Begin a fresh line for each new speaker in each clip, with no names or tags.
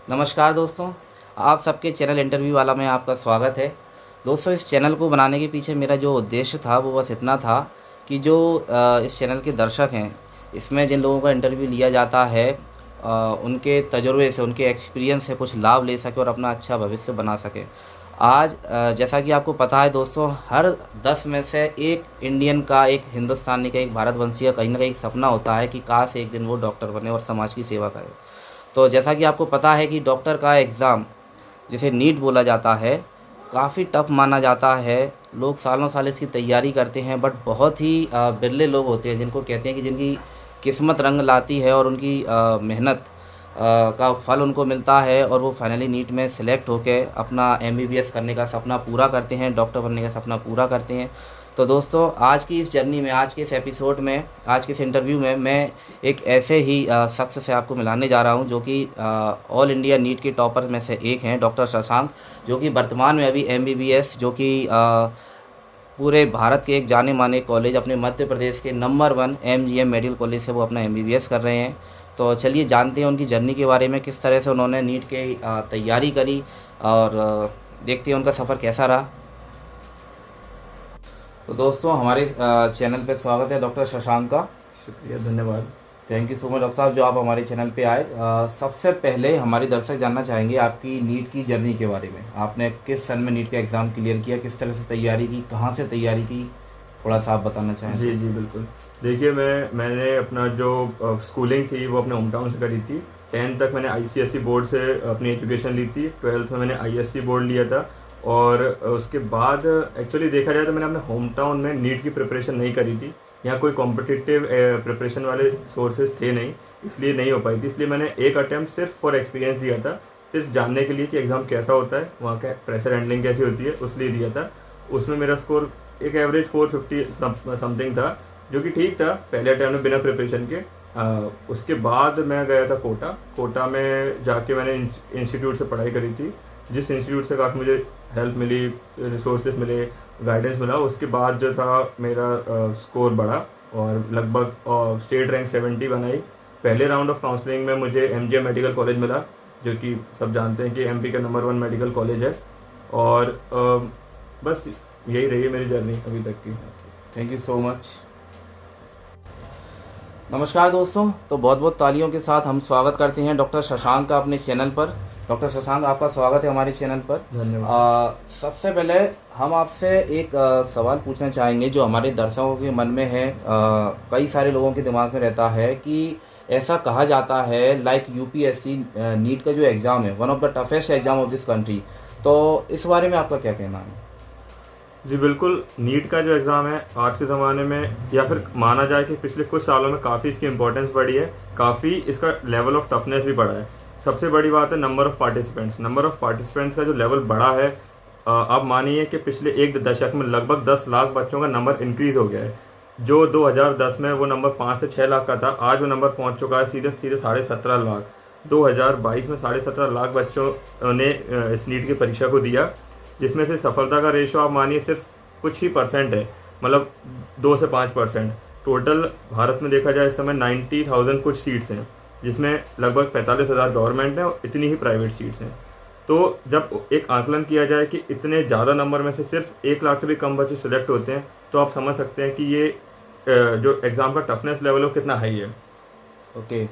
नमस्कार दोस्तों, आप सबके चैनल इंटरव्यू वाला में आपका स्वागत है। दोस्तों, इस चैनल को बनाने के पीछे मेरा जो उद्देश्य था वो बस इतना था कि जो इस चैनल के दर्शक हैं, इसमें जिन लोगों का इंटरव्यू लिया जाता है उनके तजुर्बे से, उनके एक्सपीरियंस से कुछ लाभ ले सके और अपना अच्छा भविष्य बना सके। आज जैसा कि आपको पता है दोस्तों, हर 10 में से एक इंडियन का, एक हिंदुस्तानी का, एक भारतवंशी का कहीं ना कहीं एक सपना होता है कि काश एक दिन वो डॉक्टर बने और समाज की सेवा करे। तो जैसा कि आपको पता है कि डॉक्टर का एग्ज़ाम, जिसे नीट बोला जाता है, काफ़ी टफ माना जाता है। लोग सालों साल इसकी तैयारी करते हैं, बट बहुत ही बिरले लोग होते हैं जिनको कहते हैं कि जिनकी किस्मत रंग लाती है और उनकी मेहनत का फल उनको मिलता है और वो फाइनली नीट में सेलेक्ट होकर अपना एमबीबीएस करने का सपना पूरा करते हैं, डॉक्टर बनने का सपना पूरा करते हैं। तो दोस्तों, आज की इस जर्नी में, आज के इस एपिसोड में, आज के इस इंटरव्यू में मैं एक ऐसे ही शख्स से आपको मिलाने जा रहा हूं जो कि ऑल इंडिया नीट के टॉपर में से एक हैं, डॉक्टर शशांक, जो कि वर्तमान में अभी एमबीबीएस, जो कि पूरे भारत के एक जाने माने कॉलेज, अपने मध्य प्रदेश के नंबर 1 एमजीएम मेडिकल कॉलेज से वो अपना एमबीबीएस कर रहे हैं। तो चलिए जानते हैं उनकी जर्नी के बारे में, किस तरह से उन्होंने नीट की तैयारी करी और देखते हैं उनका सफ़र कैसा रहा। तो दोस्तों, हमारे चैनल पे स्वागत है डॉक्टर शशांक का।
शुक्रिया, धन्यवाद।
Thank you so much doctor साहब जो आप हमारे चैनल पे आए। सबसे पहले हमारे दर्शक जानना चाहेंगे आपकी नीट की जर्नी के बारे में। आपने किस सन में नीट का एग्ज़ाम क्लियर किया, किस तरह से तैयारी की, कहाँ से तैयारी की, थोड़ा सा आप बताना चाहें।
जी जी बिल्कुल। देखिए, मैंने अपना जो स्कूलिंग थी वो अपने होम टाउन से करी थी। 10th तक मैंने आईसीएसई बोर्ड से अपनी एजुकेशन ली थी। 12th में मैंने आईएससी बोर्ड लिया था और उसके बाद एक्चुअली देखा जाए तो मैंने अपने होम टाउन में नीट की प्रिपरेशन नहीं करी थी। यहाँ कोई कॉम्पिटिटिव प्रिपरेशन वाले सोर्सेज थे नहीं, इसलिए नहीं हो पाई थी। इसलिए मैंने एक अटैम्प्ट सिर्फ फॉर एक्सपीरियंस दिया था, सिर्फ जानने के लिए कि एग्ज़ाम कैसा होता है, वहाँ का प्रेशर हैंडलिंग कैसी होती है, उस लिए दिया था। उसमें मेरा स्कोर एक एवरेज 450 समथिंग था, जो कि ठीक था पहले अटैम्प्ट में बिना प्रिपरेशन के। उसके बाद मैं गया था कोटा में जाके मैंने इंस्टीट्यूट से पढ़ाई करी थी, जिस इंस्टीट्यूट से काफ़ी मुझे हेल्प मिली, रिसोर्सेज मिले, गाइडेंस मिला। उसके बाद जो था मेरा स्कोर बढ़ा और लगभग स्टेट रैंक 70 बनाई। पहले राउंड ऑफ काउंसलिंग में मुझे एमजीएम मेडिकल कॉलेज मिला, जो कि सब जानते हैं कि एमपी का नंबर 1 मेडिकल कॉलेज है। और बस यही रही है मेरी जर्नी अभी तक की।
Thank you so much. नमस्कार दोस्तों, तो बहुत बहुत तालियों के साथ हम स्वागत करते हैं डॉक्टर शशांक का अपने चैनल पर। डॉक्टर शशांक, आपका स्वागत है हमारे चैनल पर।
धन्यवाद।
सबसे पहले हम आपसे एक सवाल पूछना चाहेंगे जो हमारे दर्शकों के मन में है। कई सारे लोगों के दिमाग में रहता है कि ऐसा कहा जाता है लाइक यूपीएससी नीट का जो एग्ज़ाम है, one of the toughest exam of this country. तो इस बारे में आपका क्या कहना है?
जी बिल्कुल, नीट का जो एग्ज़ाम है आज के ज़माने में, या फिर माना जाए कि पिछले कुछ सालों में काफ़ी इसकी इंपॉर्टेंस बढ़ी है, काफ़ी इसका लेवल ऑफ टफनेस भी बढ़ा है। सबसे बड़ी बात है नंबर ऑफ़ पार्टिसिपेंट्स का जो लेवल बढ़ा है। आप मानिए कि पिछले एक दशक में लगभग 10 लाख बच्चों का नंबर इंक्रीज़ हो गया है। जो 2010 में वो नंबर 5 से 6 लाख का था, आज वो नंबर पहुंच चुका है सीधे 17.5 लाख। 2022 में 17.5 लाख बच्चों ने इस नीट की परीक्षा को दिया, जिसमें से सफलता का रेशो आप मानिए सिर्फ कुछ ही परसेंट है, मतलब 2 से 5%। टोटल भारत में देखा जाए इस समय 90,000 कुछ सीट्स हैं, जिसमें लगभग 45,000 गवर्नमेंट हैं और इतनी ही प्राइवेट सीट्स हैं। तो जब एक आकलन किया जाए कि इतने ज़्यादा नंबर में से सिर्फ 1 लाख से भी कम बच्चे सिलेक्ट होते हैं, तो आप समझ सकते हैं कि ये जो एग्ज़ाम का टफनेस लेवल है वो कितना हाई है।
ओके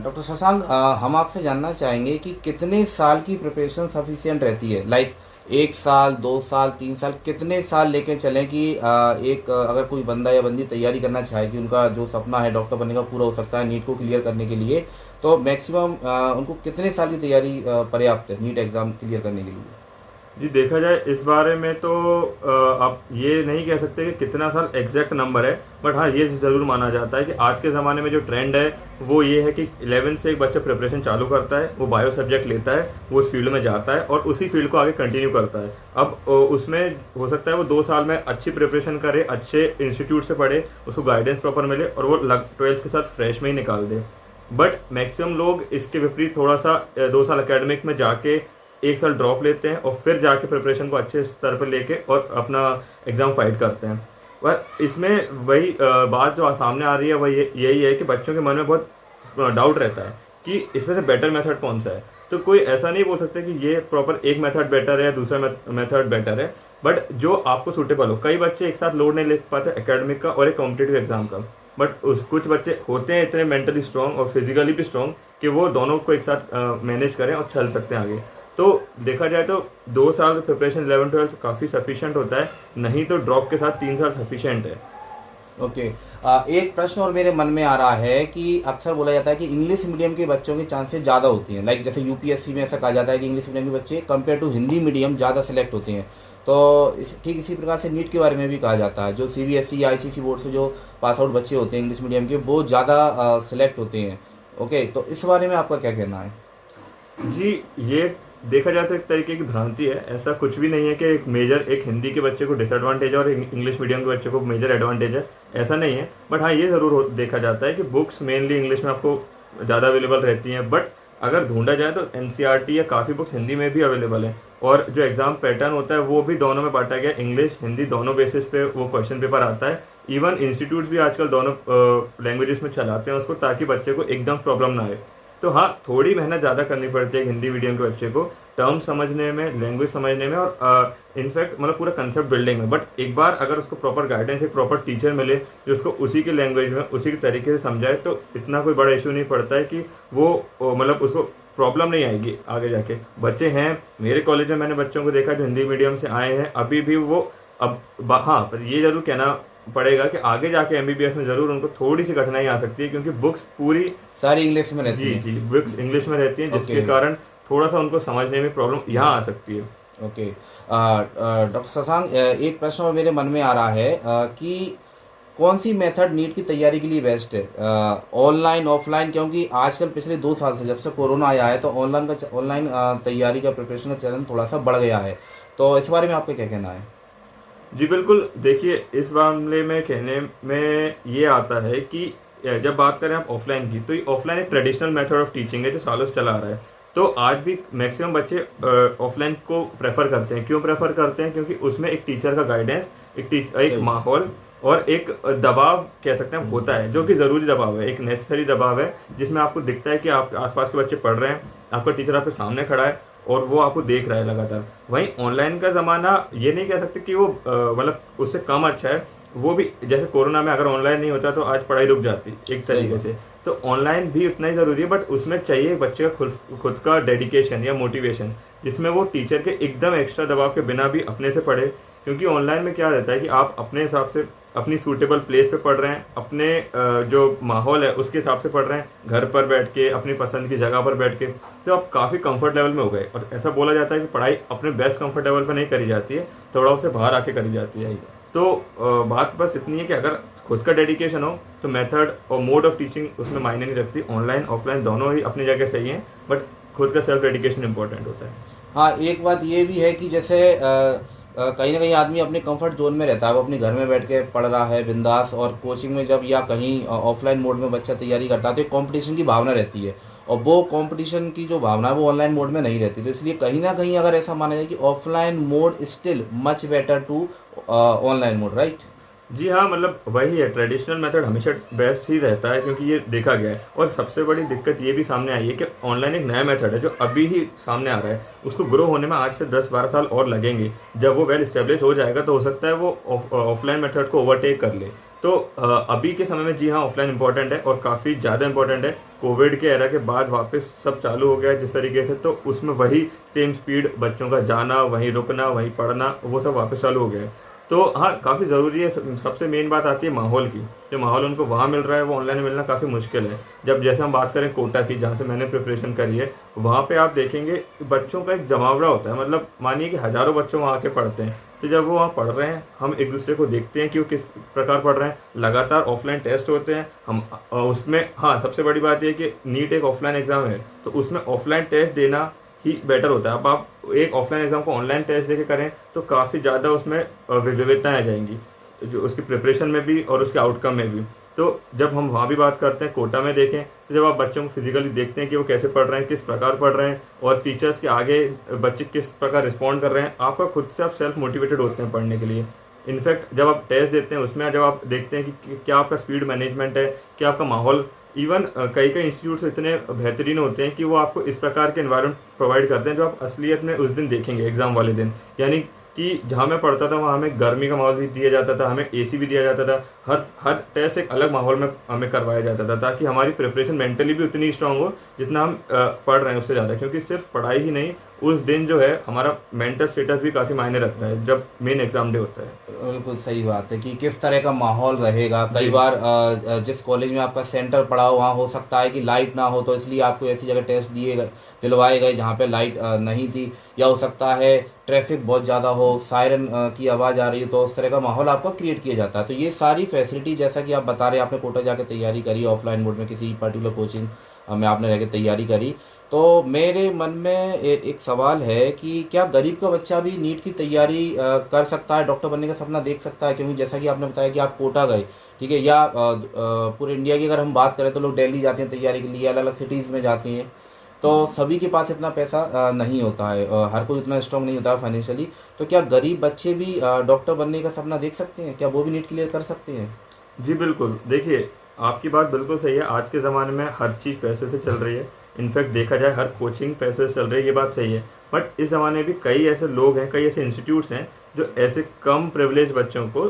डॉक्टर शशांक, हम आपसे जानना चाहेंगे कि कितने साल की प्रिपरेशन सफिशिएंट रहती है? लाइक 1 साल, 2 साल, 3 साल, कितने साल लेके चलें कि अगर कोई बंदा या बंदी तैयारी करना चाहे कि उनका जो सपना है डॉक्टर बनने का पूरा हो सकता है नीट को क्लियर करने के लिए, तो मैक्सिमम उनको कितने साल की तैयारी पर्याप्त है नीट एग्ज़ाम क्लियर करने के लिए?
जी देखा जाए इस बारे में तो आप ये नहीं कह सकते कि कितना साल एग्जैक्ट नंबर है, बट हाँ ये ज़रूर माना जाता है कि आज के ज़माने में जो ट्रेंड है वो ये है कि 11 से एक बच्चा प्रिपरेशन चालू करता है, वो बायो सब्जेक्ट लेता है, वो उस फील्ड में जाता है और उसी फील्ड को आगे कंटिन्यू करता है। अब उसमें हो सकता है वो 2 साल में अच्छी प्रिपरेशन करे, अच्छे इंस्टीट्यूट से पढ़े, उसको गाइडेंस प्रॉपर मिले और वो 12th के साथ फ्रेश में ही निकाल दे। बट मैक्सिमम लोग इसके विपरीत थोड़ा सा 2 साल एकेडमिक में जाके 1 साल ड्रॉप लेते हैं और फिर जाके प्रिपरेशन को अच्छे स्तर पर लेके और अपना एग्ज़ाम फाइट करते हैं। पर इसमें वही बात जो सामने आ रही है वह यही है कि बच्चों के मन में बहुत डाउट रहता है कि इसमें से बेटर मेथड कौन सा है। तो कोई ऐसा नहीं बोल सकता कि ये प्रॉपर एक मेथड बेटर है या दूसरा मेथड बेटर है, बट जो आपको सूटेबल हो। कई बच्चे एक साथ लोड नहीं ले पाते एकेडमिक का और एक कॉम्पिटिटिव एग्जाम का, बट उस कुछ बच्चे होते हैं इतने मेंटली स्ट्रांग और फिजिकली भी स्ट्रांग कि वो दोनों को एक साथ मैनेज करें और चल सकते हैं आगे। तो देखा जाए तो 2 साल प्रिपरेशन 11-12 काफ़ी सफिशिएंट होता है, नहीं तो ड्रॉप के साथ 3 साल सफिशिएंट है।
ओके। एक प्रश्न और मेरे मन में आ रहा है कि अक्सर बोला जाता है कि इंग्लिश मीडियम के बच्चों की चांसेस ज़्यादा होती हैं, लाइक जैसे यूपीएससी में ऐसा कहा जाता है कि इंग्लिश मीडियम के बच्चे कंपेयर टू हिंदी मीडियम ज़्यादा सेलेक्ट होते हैं। तो ठीक इसी प्रकार से नीट के बारे में भी कहा जाता है, जो सीबीएसई या आईसीएसई बोर्ड से जो पास आउट बच्चे होते हैं इंग्लिश मीडियम के, वो ज़्यादा सेलेक्ट होते हैं। ओके, तो इस बारे में आपका क्या कहना है?
जी, ये देखा जाए तो एक तरीके की भ्रांति है। ऐसा कुछ भी नहीं है कि एक हिंदी के बच्चे को डिसएडवांटेज है और इंग्लिश मीडियम के बच्चे को मेजर एडवांटेज है, ऐसा नहीं है। बट हाँ, ये ज़रूर देखा जाता है कि बुक्स मेनली इंग्लिश में आपको ज़्यादा अवेलेबल रहती हैं, बट अगर ढूंढा जाए तो एनसीईआरटी या काफ़ी बुक्स हिंदी में भी अवेलेबल हैं। और जो एग्ज़ाम पैटर्न होता है वो भी दोनों में बांटा गया, इंग्लिश हिंदी दोनों बेसिस पे वो क्वेश्चन पेपर आता है। इवन इंस्टीट्यूट्स भी आजकल दोनों लैंग्वेजेस में चलाते हैं उसको, ताकि बच्चे को एकदम प्रॉब्लम ना आए। तो हाँ, थोड़ी मेहनत ज़्यादा करनी पड़ती है हिंदी मीडियम के बच्चे को टर्म समझने में, लैंग्वेज समझने में और इनफैक्ट मतलब पूरा कंसेप्ट बिल्डिंग में। बट एक बार अगर उसको प्रॉपर गाइडेंस, एक प्रॉपर टीचर मिले जो उसको उसी के लैंग्वेज में उसी के तरीके से समझाए, तो इतना कोई बड़ा इशू नहीं पड़ता है कि वो मतलब उसको प्रॉब्लम नहीं आएगी आगे जाके। बच्चे हैं मेरे कॉलेज में, मैंने बच्चों को देखा जो हिंदी मीडियम से आए हैं, अभी भी वो हाँ, पर ये जरूर कहना पड़ेगा कि आगे जाके एमबीबीएस में ज़रूर उनको थोड़ी सी कठिनाई आ सकती है, क्योंकि बुक्स पूरी
सारी इंग्लिश में रहती
जी
हैं।
जी बुक्स इंग्लिश में रहती हैं, जिसके
ओके।
कारण थोड़ा सा उनको समझने में प्रॉब्लम यहाँ आ सकती है।
ओके। डॉक्टर शशांक, एक प्रश्न और मेरे मन में आ रहा है कि कौन सी मेथड नीट की तैयारी के लिए बेस्ट है, ऑनलाइन ऑफलाइन? क्योंकि आजकल पिछले 2 साल से जब से कोरोना आया है तो ऑनलाइन तैयारी का प्रिपरेशन का चलन थोड़ा सा बढ़ गया है, तो इस बारे में आपका क्या कहना है?
जी बिल्कुल, देखिए इस मामले में कहने में ये आता है कि जब बात करें आप ऑफलाइन की, तो ये ऑफलाइन एक ट्रेडिशनल मेथड ऑफ टीचिंग है जो सालों से चला आ रहा है। तो आज भी मैक्सिमम बच्चे ऑफलाइन को प्रेफर करते हैं। क्यों प्रेफर करते हैं? क्योंकि उसमें एक टीचर का गाइडेंस, एक
सही।
माहौल और एक दबाव कह सकते हैं होता है, जो कि ज़रूरी दबाव है, एक नेसेसरी दबाव है, जिसमें आपको दिखता है कि आप आसपास के बच्चे पढ़ रहे हैं, आपका टीचर आपके सामने खड़ा है और वो आपको देख रहा है लगातार। वहीं ऑनलाइन का ज़माना ये नहीं कह सकते कि वो मतलब उससे कम अच्छा है। वो भी जैसे कोरोना में अगर ऑनलाइन नहीं होता तो आज पढ़ाई रुक जाती एक
सही
तरीके
बात।
से। तो ऑनलाइन भी उतना ही ज़रूरी है, बट उसमें चाहिए बच्चे का खुद का डेडिकेशन या मोटिवेशन, जिसमें वो टीचर के एकदम एक्स्ट्रा दबाव के बिना भी अपने से पढ़े। क्योंकि ऑनलाइन में क्या रहता है कि आप अपने हिसाब से अपनी सूटेबल प्लेस पे पढ़ रहे हैं, अपने जो माहौल है उसके हिसाब से पढ़ रहे हैं, घर पर बैठ के अपनी पसंद की जगह पर बैठ के, तो आप काफ़ी कंफर्ट लेवल में हो गए। और ऐसा बोला जाता है कि पढ़ाई अपने बेस्ट कंफर्ट लेवल पर नहीं करी जाती है, थोड़ा उससे बाहर आके करी जाती है।
सही।
तो बात बस इतनी है कि अगर खुद का डेडिकेशन हो तो मेथड और मोड ऑफ टीचिंग उसमें मायने नहीं रखती। ऑनलाइन ऑफलाइन दोनों ही अपनी जगह सही हैं, बट खुद का सेल्फ डेडिकेशन इंपॉर्टेंट होता है।
हाँ, एक बात ये भी है कि जैसे कहीं ना कहीं आदमी अपने कंफर्ट जोन में रहता है, वो अपने घर में बैठ के पढ़ रहा है बिंदास, और कोचिंग में जब या कहीं ऑफलाइन मोड में बच्चा तैयारी करता है तो एक कंपटीशन की भावना रहती है, और वो कंपटीशन की जो भावना है वो ऑनलाइन मोड में नहीं रहती। तो इसलिए कहीं ना कहीं अगर ऐसा माना जाए कि offline mode still much better to online mode, right?
जी हाँ, मतलब वही है, ट्रेडिशनल मेथड हमेशा बेस्ट ही रहता है, क्योंकि ये देखा गया है। और सबसे बड़ी दिक्कत ये भी सामने आई है कि ऑनलाइन एक नया मेथड है जो अभी ही सामने आ रहा है, उसको ग्रो होने में आज से 10-12 साल और लगेंगे। जब वो वेल इस्टेब्लिश हो जाएगा तो हो सकता है वो ऑफलाइन मेथड को ओवरटेक कर ले। तो अभी के समय में जी हाँ, ऑफलाइन इंपॉर्टेंट है और काफ़ी ज़्यादा इंपॉर्टेंट है। कोविड के एरा के बाद वापस सब चालू हो गया है जिस तरीके से, तो उसमें वही सेम स्पीड, बच्चों का जाना, वहीं रुकना, वहीं पढ़ना, वो सब वापस चालू हो गया है। तो हाँ, काफ़ी ज़रूरी है। सबसे मेन बात आती है माहौल की। जो माहौल उनको वहाँ मिल रहा है वो ऑनलाइन में मिलना काफ़ी मुश्किल है। जब जैसे हम बात करें कोटा की, जहाँ से मैंने प्रिपरेशन करी है, वहाँ पे आप देखेंगे बच्चों का एक जमावड़ा होता है। मतलब मानिए कि हज़ारों बच्चों वहाँ आके पढ़ते हैं, तो जब वो वहाँ पढ़ रहे हैं हम एक दूसरे को देखते हैं कि वो किस प्रकार पढ़ रहे हैं। लगातार ऑफलाइन टेस्ट होते हैं हम उसमें। हाँ, सबसे बड़ी बात यह कि नीट एक ऑफलाइन एग्ज़ाम है, तो उसमें ऑफलाइन टेस्ट देना ही बेटर होता है। अब आप एक ऑफलाइन एग्जाम को ऑनलाइन टेस्ट देके करें तो काफ़ी ज़्यादा उसमें विविधताएं आ जाएंगी, जो उसकी प्रिपरेशन में भी और उसके आउटकम में भी। तो जब हम वहाँ भी बात करते हैं, कोटा में देखें, तो जब आप बच्चों को फिजिकली देखते हैं कि वो कैसे पढ़ रहे हैं, किस प्रकार पढ़ रहे हैं, और टीचर्स के आगे बच्चे किस प्रकार रिस्पॉन्ड कर रहे हैं, आपका खुद से आप सेल्फ मोटिवेटेड होते हैं पढ़ने के लिए। इनफैक्ट जब आप टेस्ट देते हैं उसमें जब आप देखते हैं कि क्या आपका स्पीड मैनेजमेंट है, क्या आपका माहौल इवन कई कई इंस्टीट्यूट्स इतने बेहतरीन होते हैं कि वो आपको इस प्रकार के एनवायरनमेंट प्रोवाइड करते हैं जो आप असलियत में उस दिन देखेंगे एग्ज़ाम वाले दिन। यानी कि जहाँ मैं पढ़ता था वहाँ हमें गर्मी का माहौल भी दिया जाता था, हमें एसी भी दिया जाता था, हर हर टेस्ट एक अलग माहौल में हमें करवाया जाता था, ताकि हमारी प्रिपरेशन मेंटली भी उतनी स्ट्रांग हो जितना हम पढ़ रहे हैं उससे ज़्यादा। क्योंकि सिर्फ पढ़ाई ही नहीं, उस दिन जो है हमारा मेंटल स्टेटस भी काफ़ी मायने रखता है जब मेन एग्ज़ाम डे होता है।
बिल्कुल सही बात है कि किस तरह का माहौल रहेगा। कई
जी
बार जिस कॉलेज में आपका सेंटर पड़ा हो वहाँ हो सकता है कि लाइट ना हो, तो इसलिए आपको ऐसी जगह टेस्ट दिलवाए गए जहाँ पे लाइट नहीं थी, या हो सकता है ट्रैफिक बहुत ज़्यादा हो, सायरन की आवाज़ आ रही है, तो उस तरह का माहौल आपका क्रिएट किया जाता है। तो ये सारी फैसिलिटी, जैसा कि आप बता रहे हैं, आपने कोटा जाके तैयारी करी ऑफलाइन मोड में, किसी पर्टिकुलर कोचिंग में आपने रह के तैयारी करी, तो मेरे मन में एक सवाल है कि क्या गरीब का बच्चा भी नीट की तैयारी कर सकता है, डॉक्टर बनने का सपना देख सकता है? क्योंकि जैसा कि आपने बताया कि आप कोटा गए, ठीक है, या पूरे इंडिया की अगर हम बात करें तो लोग दिल्ली जाते हैं तैयारी के लिए, अलग अलग सिटीज़ में जाते हैं, तो सभी के पास इतना पैसा नहीं होता है, हर कोई इतना स्ट्रांग नहीं होता है फाइनेंशियली। तो क्या गरीब बच्चे भी डॉक्टर बनने का सपना देख सकते हैं? क्या वो भी नीट क्लियर कर सकते हैं?
जी बिल्कुल, देखिए आपकी बात बिल्कुल सही है। आज के ज़माने में हर चीज़ पैसे से चल रही है। इनफैक्ट देखा जाए हर कोचिंग पैसे से चल रही है, ये बात सही है। बट इस ज़माने में भी कई ऐसे लोग हैं, कई ऐसे इंस्टीट्यूट्स हैं जो ऐसे कम प्रिविलेज बच्चों को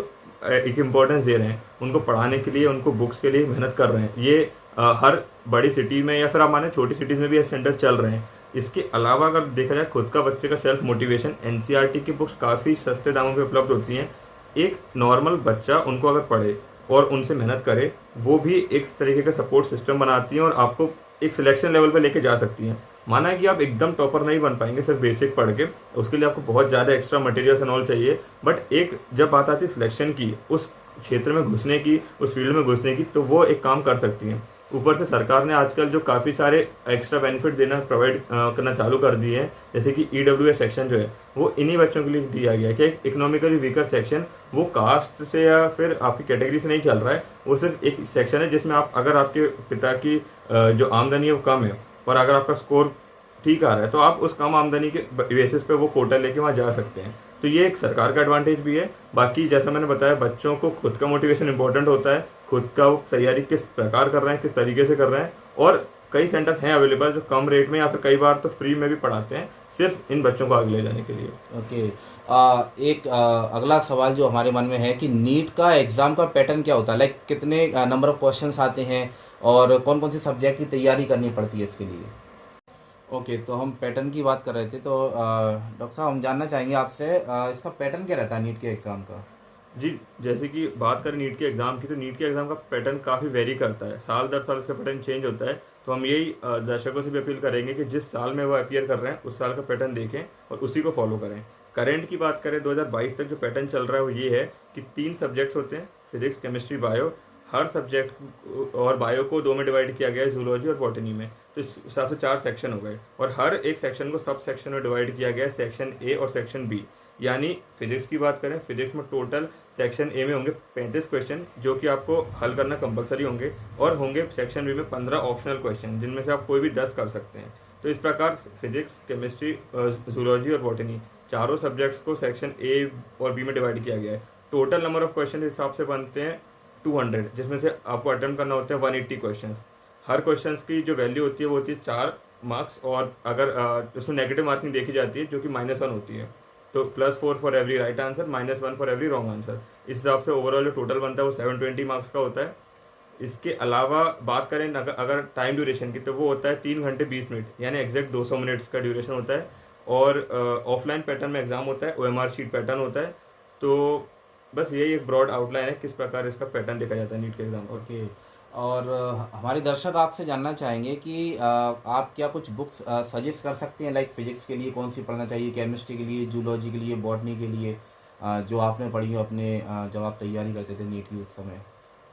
एक इम्पोर्टेंस दे रहे हैं, उनको पढ़ाने के लिए, उनको बुक्स के लिए मेहनत कर रहे हैं। ये हर बड़ी सिटी में, या फिर आप माने छोटी सिटीज़ में भी ऐसे सेंटर चल रहे हैं। इसके अलावा अगर देखा जाए खुद का बच्चे का सेल्फ मोटिवेशन, एनसीईआरटी की बुक्स काफ़ी सस्ते दामों पे उपलब्ध होती हैं। एक नॉर्मल बच्चा उनको अगर पढ़े और उनसे मेहनत करे, वो भी एक तरीके का सपोर्ट सिस्टम बनाती हैं और आपको एक सिलेक्शन लेवल पे लेके जा सकती हैं। माना है कि आप एकदम टॉपर नहीं बन पाएंगे सिर्फ बेसिक पढ़ के, उसके लिए आपको बहुत ज़्यादा एक्स्ट्रा मटेरियल्स एंड ऑल चाहिए। बट एक जब बात आती है सिलेक्शन की, उस क्षेत्र में घुसने की, उस फील्ड में घुसने की, तो वो एक काम कर सकती हैं। ऊपर से सरकार ने आजकल जो काफ़ी सारे एक्स्ट्रा बेनिफिट देना प्रोवाइड करना चालू कर दिए हैं, जैसे कि ईडब्ल्यूएस सेक्शन जो है वो इन्हीं बच्चों के लिए दिया गया है कि एक इकोनॉमिकली वीकर सेक्शन, वो कास्ट से या फिर आपकी कैटेगरी से नहीं चल रहा है, वो सिर्फ एक सेक्शन है जिसमें आप, अगर आपके पिता की जो आमदनी है वो कम है और अगर आपका स्कोर ठीक आ रहा है, तो आप उस कम आमदनी के बेसिस पे वो कोटा लेके वहाँ जा सकते हैं। तो ये एक सरकार का एडवांटेज भी है। बाकी जैसा मैंने बताया, बच्चों को खुद का मोटिवेशन इंपॉर्टेंट होता है, खुद का वो तैयारी किस प्रकार कर रहे हैं, किस तरीके से कर रहे हैं। और कई सेंटर्स हैं अवेलेबल जो कम रेट में या फिर कई बार तो फ्री में भी पढ़ाते हैं, सिर्फ इन बच्चों को आगे ले जाने के लिए।
ओके। एक अगला सवाल जो हमारे मन में है कि नीट का एग्ज़ाम का पैटर्न क्या होता है, लाइक कितने नंबर ऑफ क्वेश्चंस आते हैं और कौन कौन से सब्जेक्ट की तैयारी करनी पड़ती है इसके लिए? ओके, तो हम पैटर्न की बात कर रहे थे, तो डॉक्टर साहब हम जानना चाहेंगे आपसे, इसका पैटर्न क्या रहता है नीट के एग्ज़ाम का?
जी, जैसे कि बात करें नीट के एग्ज़ाम की, तो नीट के एग्ज़ाम का पैटर्न काफ़ी वेरी करता है, साल दर साल इसका पैटर्न चेंज होता है। तो हम यही दर्शकों से भी अपील करेंगे कि जिस साल में वो अपीयर कर रहे हैं उस साल का पैटर्न देखें और उसी को फॉलो करें। करंट की बात करें 2022 तक जो पैटर्न चल रहा है वो ये है कि 3 सब्जेक्ट्स होते हैं, फिजिक्स, केमिस्ट्री, बायो। हर सब्जेक्ट और बायो को 2 में डिवाइड किया गया है, जूलॉजी और बॉटनी में। तो इस हिसाब से 4 सेक्शन हो गए और हर एक सेक्शन को सब सेक्शन में डिवाइड किया गया है, सेक्शन ए और सेक्शन बी। यानी फिजिक्स की बात करें, फिजिक्स में टोटल सेक्शन ए में होंगे 35 क्वेश्चन जो कि आपको हल करना कंपलसरी होंगे, और होंगे सेक्शन बी में 15 ऑप्शनल क्वेश्चन जिनमें से आप कोई भी 10 कर सकते हैं। तो इस प्रकार फिजिक्स, केमिस्ट्री, जूलॉजी और बॉटनी, चारों सब्जेक्ट्स को सेक्शन ए और बी में डिवाइड किया गया है। टोटल नंबर ऑफ क्वेश्चन के हिसाब से बनते हैं 200, जिसमें से आपको अटेम्प्ट करना होते हैं 180 क्वेश्चन। हर क्वेश्चन की जो वैल्यू होती है वो होती है 4 मार्क्स, और अगर उसमें नेगेटिव मार्किंग देखी जाती है जो कि -1 होती है। तो +4 for every right answer, -1 for every wrong answer. इस हिसाब से ओवरऑल जो टोटल बनता है वो 720 मार्क्स का होता है। इसके अलावा बात करें अगर टाइम ड्यूरेशन की, तो वो होता है 3 घंटे 20 मिनट, यानी एग्जैक्ट 200 मिनट्स का ड्यूरेशन होता है। और ऑफलाइन पैटर्न में एग्जाम होता है, OMR शीट पैटर्न होता है। तो बस यही एक ब्रॉड आउटलाइन है किस प्रकार इसका पैटर्न देखा जाता है नीट के एग्जाम का।
ओके। और हमारे दर्शक आपसे जानना चाहेंगे कि आप क्या कुछ बुक्स सजेस्ट कर सकते हैं, लाइक फिजिक्स के लिए कौन सी पढ़ना चाहिए, केमिस्ट्री के लिए, जूलॉजी के लिए, बॉटनी के लिए, जो आपने पढ़ी हो अपने जब आप तैयारी करते थे नीट की उस समय?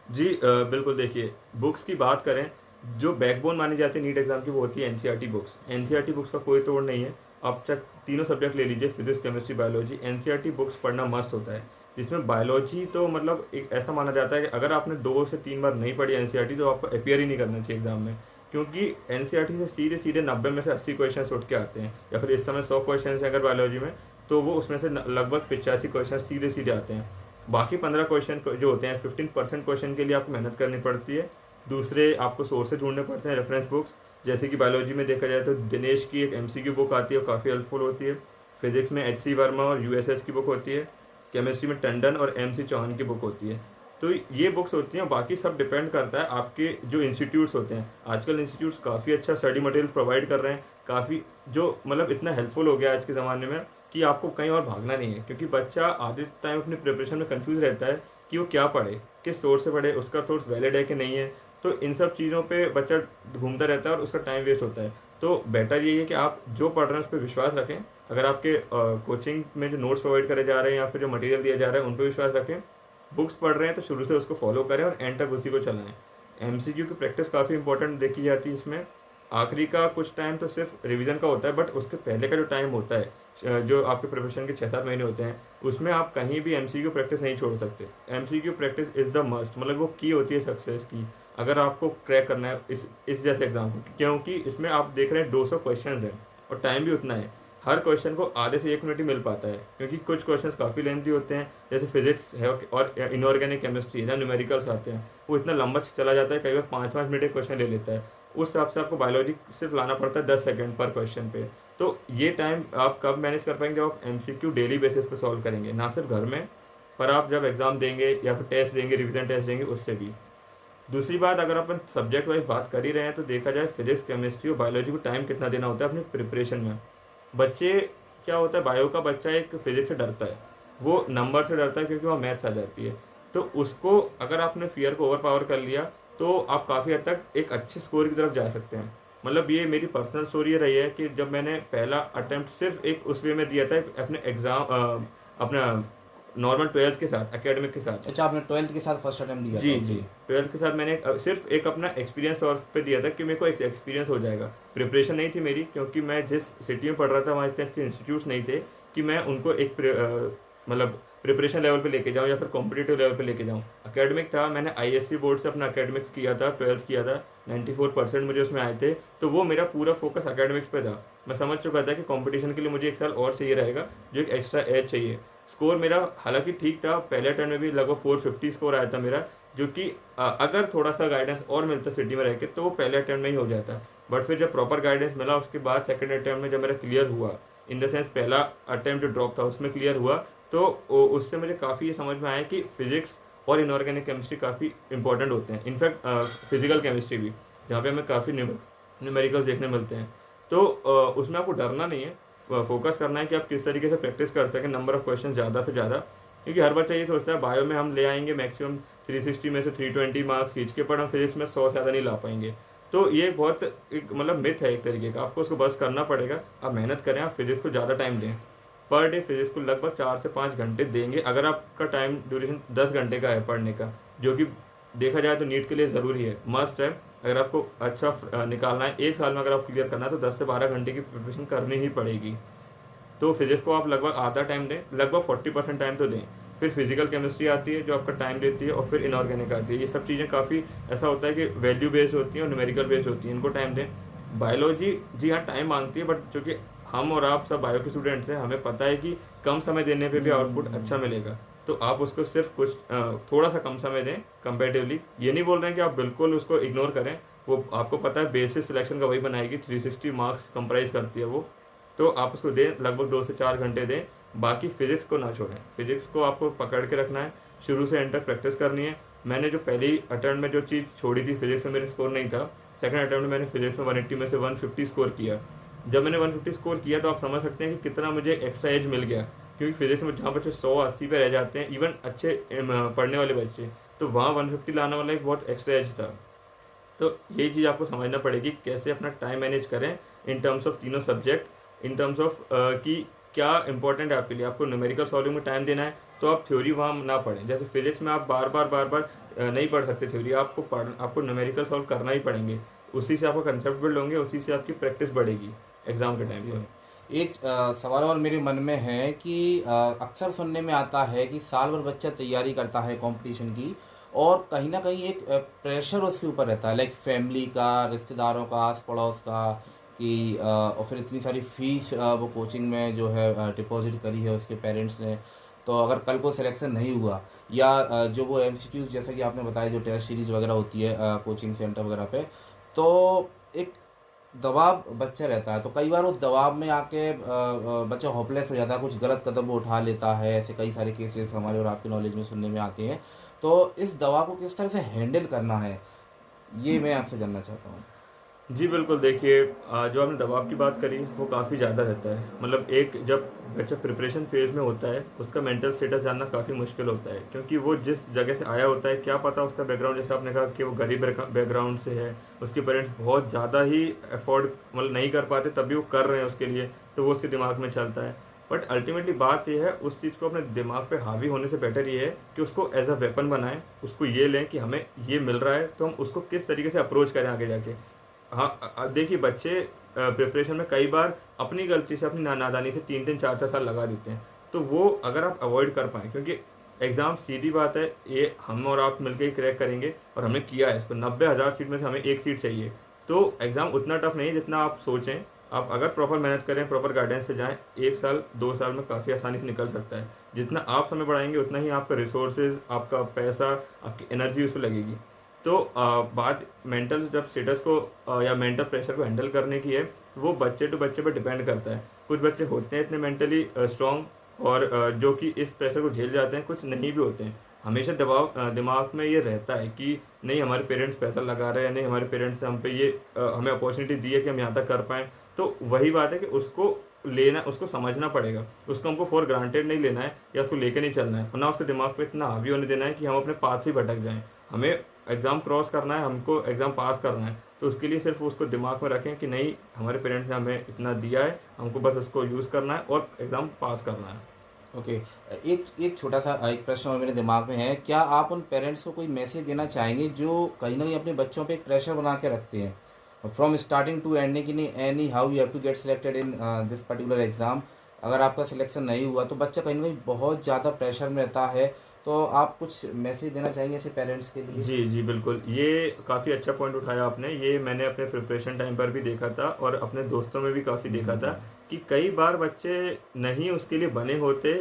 जी बिल्कुल, देखिए बुक्स की बात करें, जो बैकबोन मानी जाती है नीट एग्जाम की वो होती है एनसीईआरटी बुक्स। एनसीईआरटी बुक्स का कोई तोड़ नहीं है। आप चाहे तीनों सब्जेक्ट ले लीजिए, physics, chemistry, biology, NCERT books पढ़ना मस्त होता है। जिसमें बायोलॉजी तो मतलब एक ऐसा माना जाता है कि अगर आपने 2 से 3 बार नहीं पढ़ी एनसीईआरटी तो आपको अपीयर ही नहीं करना चाहिए एग्जाम में, क्योंकि एनसीईआरटी से सीधे सीधे 90 में से 80 क्वेश्चन उठ के आते हैं, या फिर इस समय 100 क्वेश्चन है अगर बायोलॉजी में, तो वो उसमें से लगभग 85 क्वेश्चन सीधे सीधे आते हैं। बाकी 15 क्वेश्चन जो होते हैं, 15% क्वेश्चन के लिए आपको मेहनत करनी पड़ती है। दूसरे आपको सोर्सेज ढूंढने पड़ते हैं, रेफरेंस बुक्स। जैसे कि बायोलॉजी में देखा जाए तो दिनेश की एक MCQ बुक आती है, वो काफ़ी हेल्पफुल होती है। फिजिक्स में HC वर्मा और USS की बुक होती है। केमिस्ट्री में टंडन और MC चौहान की बुक होती है। तो ये बुक्स होती हैं। बाकी सब डिपेंड करता है आपके जो इंस्टीट्यूट्स होते हैं। आजकल इंस्टीट्यूट्स काफ़ी अच्छा स्टडी मटेरियल प्रोवाइड कर रहे हैं, काफ़ी जो मतलब इतना हेल्पफुल हो गया आज के ज़माने में कि आपको कहीं और भागना नहीं है। क्योंकि बच्चा आधे टाइम अपनी प्रिपरेशन में कंफ्यूज रहता है कि वो क्या पढ़े, किस सोर्स से पढ़े, उसका सोर्स वैलिड है कि नहीं है। तो इन सब चीज़ों पे बच्चा घूमता रहता है और उसका टाइम वेस्ट होता है। तो बेटर यही है कि आप जो पढ़ रहे हैं उस पर विश्वास रखें। अगर आपके कोचिंग में जो नोट्स प्रोवाइड करे जा रहे हैं या फिर जो मटेरियल दिया जा रहा है उन पर विश्वास रखें। बुक्स पढ़ रहे हैं तो शुरू से उसको फॉलो करें और एंड तक उसी को चलाएं। MCQ की प्रैक्टिस काफ़ी इंपॉर्टेंट देखी जाती है इसमें। आखिरी का कुछ टाइम तो सिर्फ रिवीजन का होता है, बट उसके पहले का जो टाइम होता है, जो आपके प्रिपरेशन के 6-7 महीने होते हैं, उसमें आप कहीं भी MCQ प्रैक्टिस नहीं छोड़ सकते। MCQ practice is the must, मतलब वो की होती है सक्सेस की, अगर आपको क्रैक करना है इस जैसे एग्जाम को। क्योंकि इसमें आप देख रहे हैं 200 क्वेश्चन हैं और टाइम भी उतना है। हर क्वेश्चन को आधे से 1 मिनट ही मिल पाता है, क्योंकि कुछ क्वेश्चंस काफ़ी लेंथी होते हैं। जैसे फिजिक्स है और इनऑर्गेनिक केमिस्ट्री है, जहाँ न्यूमेरिकल्स आते हैं, वो इतना लंबा चला जाता है, कई बार 5-5 मिनट एक क्वेश्चन ले लेता है। उस हिसाब से आपको बायोलॉजी सिर्फ लाना पड़ता है 10 सेकंड पर क्वेश्चन पे। तो ये टाइम आप कब मैनेज कर पाएंगे जब आप MCQ डेली बेसिस पे सॉल्व करेंगे, ना सिर्फ घर में, पर आप जब एग्जाम देंगे या फिर टेस्ट देंगे, रिविजन टेस्ट देंगे, उससे भी। दूसरी बात, अगर अपन सब्जेक्ट वाइज बात कर ही रहे हैं तो देखा जाए फिजिक्स, केमिस्ट्री और बायोलॉजी को टाइम कितना देना होता है अपनी प्रिपरेशन में। बच्चे, क्या होता है, बायो का बच्चा एक फिजिक्स से डरता है, वो नंबर से डरता है क्योंकि वहाँ मैथ्स आ जाती है। तो उसको अगर आपने फियर को ओवर पावर कर लिया तो आप काफ़ी हद तक एक अच्छे स्कोर की तरफ जा सकते हैं। मतलब ये मेरी पर्सनल स्टोरी रही है कि जब मैंने पहला अटेम्प्ट सिर्फ एक उस वे में दिया था अपने एग्ज़ाम, अपना नॉर्मल 12th के साथ, एकेडमिक के साथ।
अच्छा, आपने 12th के साथ फर्स्ट अटेम्प्ट दिया
जी
था?
जी, 12th के साथ मैंने सिर्फ एक अपना एक्सपीरियंस तौर पे दिया था कि मेरे को एक एक्सपीरियंस हो जाएगा। प्रिपरेशन नहीं थी मेरी, क्योंकि मैं जिस सिटी में पढ़ रहा था वहाँ इतने अच्छे इंस्टीट्यूट्स नहीं थे कि मैं उनको एक मतलब प्रिपरेशन लेवल पे लेके जाऊँ या फिर कॉम्पिटिटिव लेवल पे लेके जाऊँ। एकेडमिक था, मैंने ISC बोर्ड से अपना एकेडमिक्स किया था, 12th किया था, 94% मुझे उसमें आए थे। तो वो मेरा पूरा फोकस एकेडमिक्स पे था। मैं समझ चुका था कि कंपटीशन के लिए मुझे 1 साल और चाहिए रहेगा, जो एक एक्स्ट्रा एज चाहिए। स्कोर मेरा हालांकि ठीक था, पहले अटेम्प्ट में भी लगभग 450 स्कोर आया था मेरा, जो कि अगर थोड़ा सा गाइडेंस और मिलता सिटी में रह के तो वो पहले अटेम्प्ट में ही हो जाता। बट फिर जब प्रॉपर गाइडेंस मिला उसके बाद सेकंड अटेम्प्ट में जब मेरा क्लियर हुआ, इन द सेंस पहला अटेम्प्ट जो ड्रॉप था उसमें क्लियर हुआ, तो उससे मुझे काफ़ी ये समझ में आया कि फिजिक्स और इनऑर्गेनिक केमिस्ट्री काफ़ी इंपॉर्टेंट होते हैं। इनफैक्ट फिजिकल केमिस्ट्री भी, जहाँ पे हमें काफ़ी न्यूमेरिकल्स देखने मिलते हैं। तो उसमें आपको डरना नहीं है, फोकस करना है कि आप किस तरीके से प्रैक्टिस कर सकें, नंबर ऑफ क्वेश्चन ज़्यादा से ज़्यादा। क्योंकि हर बच्चा ये सोचता है बायो में हम ले आएंगे मैक्सिमम 360 में से 320 मार्क्स खींच के, पर हम फिजिक्स में 100 से ज़्यादा नहीं ला पाएंगे। तो ये बहुत एक मतलब मिथ है एक तरीके का, आपको उसको बस करना पड़ेगा। आप मेहनत करें, आप फिजिक्स को ज़्यादा टाइम दें। पर डे फिजिक्स को लगभग 4 से 5 घंटे देंगे। अगर आपका टाइम ड्यूरेशन 10 घंटे का है पढ़ने का, जो कि देखा जाए तो नीट के लिए ज़रूरी है, मस्ट है। अगर आपको अच्छा निकालना है 1 साल में, अगर आप क्लियर करना है तो 10 से 12 घंटे की प्रिपरेशन करनी ही पड़ेगी। तो फिजिक्स को आप लगभग आधा टाइम दें, लगभग 40% टाइम तो दें। फिर फिजिकल केमिस्ट्री आती है जो आपका टाइम लेती है, और फिर इनऑर्गेनिक आती है। ये सब चीज़ें काफ़ी ऐसा होता है कि वैल्यू बेस्ड होती हैं और न्यूमेरिकल बेस्ड होती हैं, इनको टाइम दें। बायोलॉजी जी हाँ टाइम मांगती है, बट चूँकि हम और आप सब बायो के स्टूडेंट्स हैं, हमें पता है कि कम समय देने पे भी आउटपुट अच्छा मिलेगा। तो आप उसको सिर्फ कुछ थोड़ा सा कम समय दें कंपेरेटिवली। ये नहीं बोल रहे हैं कि आप बिल्कुल उसको इग्नोर करें, वो आपको पता है बेसिस सिलेक्शन का वही बनाएगी, 360 मार्क्स कंप्राइज करती है वो। तो आप उसको दें, लगभग 2 से 4 घंटे दें। बाकी फिजिक्स को ना छोड़ें, फिजिक्स को आपको पकड़ के रखना है, शुरू से एंड तक प्रैक्टिस करनी है। मैंने जो पहली अटेम्प्ट में जो चीज़ छोड़ी थी, फिजिक्स में मेरे स्कोर नहीं था, सेकंड अटेम्प्ट में मैंने फिजिक्स में 180 में से 150 स्कोर किया। जब मैंने 150 स्कोर किया तो आप समझ सकते हैं कि कितना मुझे एक्स्ट्रा एज मिल गया। क्योंकि फिजिक्स में जहाँ बच्चे 100-80 पे रह जाते हैं, इवन अच्छे पढ़ने वाले बच्चे, तो वहाँ 150 लाने वाला एक बहुत एक्स्ट्रा एज था। तो यही चीज़ आपको समझना पड़ेगी, कैसे अपना टाइम मैनेज करें इन टर्म्स ऑफ तीनों सब्जेक्ट, इन टर्म्स ऑफ कि क्या इंपॉर्टेंट है आपके लिए। आपको न्यूमेरिकल सॉल्विंग में टाइम देना है तो आप थ्योरी वहाँ ना पढ़ें। जैसे फिजिक्स में आप बार बार नहीं पढ़ सकते थ्योरी, आपको न्यूमेरिकल सॉल्व करना ही पड़ेंगे। उसी से आपका कंसेप्ट बिल्ड होंगे, उसी से आपकी प्रैक्टिस बढ़ेगी एग्जाम के टाइम पर।
एक सवाल और मेरे मन में है कि अक्सर सुनने में आता है कि साल भर बच्चा तैयारी करता है कंपटीशन की, और कहीं ना कहीं एक प्रेशर उसके ऊपर रहता है, लाइक फैमिली का, रिश्तेदारों का, आस पड़ोस का, कि और फिर इतनी सारी फीस वो कोचिंग में जो है डिपॉजिट करी है उसके पेरेंट्स ने। तो अगर कल को सिलेक्शन नहीं हुआ या जो वो एमसीक्यूज जैसे कि आपने बताया जो टेस्ट सीरीज़ वगैरह होती है कोचिंग सेंटर वगैरह पे, तो एक दबाव बच्चा रहता है, तो कई बार उस दबाव में आके बच्चा होपलेस हो जाता है, कुछ गलत कदम वो उठा लेता है। ऐसे कई सारे केसेस हमारे और आपकी नॉलेज में सुनने में आते हैं। तो इस दबाव को किस तरह से हैंडल करना है, ये मैं आपसे जानना चाहता हूँ।
जी बिल्कुल, देखिए जो आपने दबाव की बात करी वो काफ़ी ज़्यादा रहता है। मतलब एक जब बच्चा प्रिपरेशन फेज़ में होता है उसका मेंटल स्टेटस जानना काफ़ी मुश्किल होता है, क्योंकि वो जिस जगह से आया होता है क्या पता उसका बैकग्राउंड, जैसे आपने कहा कि वो गरीब बैकग्राउंड से है, उसके पेरेंट्स बहुत ज़्यादा ही अफोर्ड मतलब नहीं कर पाते तब भी वो कर रहे हैं उसके लिए, तो वो उसके दिमाग में चलता है। बट अल्टीमेटली बात यह है उस चीज़ को अपने दिमाग पे हावी होने से बेटर ये है कि उसको एज अ वेपन बनाएं, उसको ये लें कि हमें ये मिल रहा है तो हम उसको किस तरीके से अप्रोच करें आगे जाके। हाँ, देखिए बच्चे प्रिपरेशन में कई बार अपनी गलती से, अपनी नादानी से 3-3 4-4 साल लगा देते हैं। तो वो अगर आप अवॉइड कर पाएँ, क्योंकि एग्ज़ाम सीधी बात है, ये हम और आप मिलके ही क्रैक करेंगे और हमने किया है इसको। 90,000 सीट में से हमें 1 सीट चाहिए। तो एग्ज़ाम उतना टफ नहीं है जितना आप सोचें। आप अगर प्रॉपर मेहनत करें, प्रॉपर गाइडेंस से जाएँ, 1 साल, 2 साल में काफ़ी आसानी से निकल सकता है। जितना आप समय बढ़ाएँगे उतना ही आपका रिसोर्सेज़, आपका पैसा, आपकी एनर्जी उस पे लगेगी। तो बात मेंटल जब स्टेटस को या मेंटल प्रेशर को हैंडल करने की है, वो बच्चे टू बच्चे पर डिपेंड करता है। कुछ बच्चे होते हैं इतने मेंटली स्ट्रॉन्ग और जो कि इस प्रेशर को झेल जाते हैं, कुछ नहीं भी होते हैं। हमेशा दिमाग में ये रहता है कि नहीं, हमारे पेरेंट्स पैसा लगा रहे हैं, नहीं हमारे पेरेंट्स ने हम पे ये हमें अपॉर्चुनिटी दी है कि हम यहाँ तक कर पाएँ। तो वही बात है कि उसको लेना, उसको समझना पड़ेगा। उसको हमको फॉर ग्रांटेड नहीं लेना है या उसको लेके नहीं चलना है, और ना उसके दिमाग पे इतना हावी होने देना है कि हम अपने पाथ से ही भटक जाएँ। हमें एग्ज़ाम क्रॉस करना है, हमको एग्ज़ाम पास करना है, तो उसके लिए सिर्फ उसको दिमाग में रखें कि नहीं, हमारे पेरेंट्स ने हमें इतना दिया है, हमको बस इसको यूज़ करना है और एग्ज़ाम पास करना है।
ओके। एक एक छोटा सा एक प्रश्न और मेरे दिमाग में है, क्या आप उन पेरेंट्स को कोई मैसेज देना चाहेंगे जो कहीं ना कहीं अपने बच्चों पे एक प्रेशर बना के रखते हैं फ्रॉम स्टार्टिंग टू एंडिंग कि नहीं, anyhow you have to get selected in this particular exam, अगर आपका सिलेक्शन नहीं हुआ तो बच्चा कहीं ना कहीं बहुत ज़्यादा प्रेशर में रहता है, तो आप कुछ मैसेज देना चाहेंगे ऐसे पेरेंट्स के लिए।
जी, जी, बिल्कुल। ये काफ़ी अच्छा पॉइंट उठाया आपने। ये मैंने अपने प्रिपरेशन टाइम पर भी देखा था और अपने दोस्तों में भी काफ़ी देखा था कि कई बार बच्चे नहीं उसके लिए बने होते।